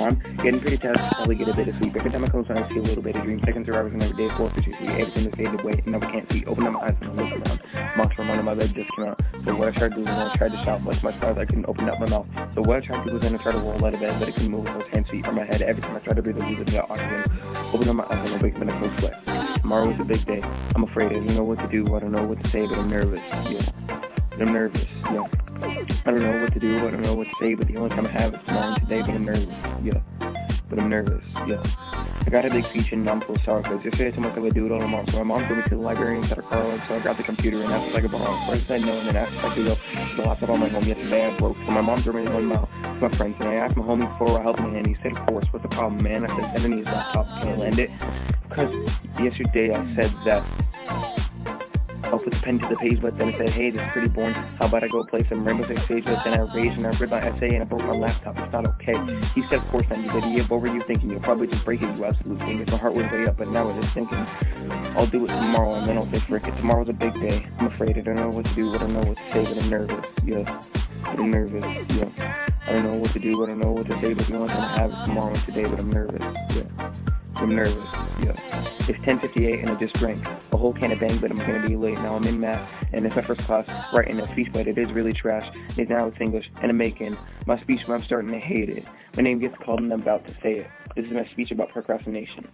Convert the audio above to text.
calm, getting pretty tired, probably get a bit of sleep. Every time I close my eyes, I see a little bit of dream. Second survivors in every day, 4 for 2, everything is faded away, and never can't see. Open up my eyes and I look around. Monster run on my bed just came out. So what I tried to do was I tried to shout much faster I couldn't open up my mouth. So what I tried to do was I tried to roll out of bed, but it couldn't move with those hands, feet, or my head. Every time I tried to breathe, I lose the oxygen. Open up my eyes and I wake up in a cold sweat. Tomorrow is a big day. I'm afraid I don't know what to do, I don't know what to say, but I'm nervous. Yeah. I'm nervous. Yeah. I don't know what to do, I don't know what to say, but the only time I have is tomorrow and today, but I'm nervous. Yeah. But I'm nervous. Yeah. I got a big speech and I'm so sorry because yesterday I told myself I'd do it all tomorrow. So my mom drove me to the library and set her car on, so I grabbed the computer and asked if I could borrow it. First I said no, and then asked if I could go to the laptop on my home. Yesterday I broke, so my mom drove me 1 mile to my friends, and I asked my homie for help me, and he said, of course, what's the problem, man? I said, I don't need his laptop, can I lend it? Because yesterday I said that I'll put the pen to the page, but then I said, hey, this is pretty boring. How about I go play some Rainbow Six Siege? But then I raged and I read my essay and I broke my laptop. It's not okay. He said, of course not. He said, yeah, what were you thinking? You'll probably just break it, you absolute thing. If my heart was way up, but now it's just thinking, I'll do it tomorrow, and then I'll say, frick it. Tomorrow's a big day. I'm afraid. I don't know what to do. I don't know what to say, but I'm nervous. Yeah. But I'm nervous. Yeah. I don't know what to do. I don't know what to say, but the only time I have is tomorrow and today, but I'm nervous. Yeah. I'm nervous. Yeah. It's 10:58 and I just drank a whole can of Bang, but I'm going to be late. Now I'm in math, and it's my first class writing a speech, but it is really trash. It's now it's English, and I'm making my speech, but I'm starting to hate it. My name gets called and I'm about to say it. This is my speech about procrastination.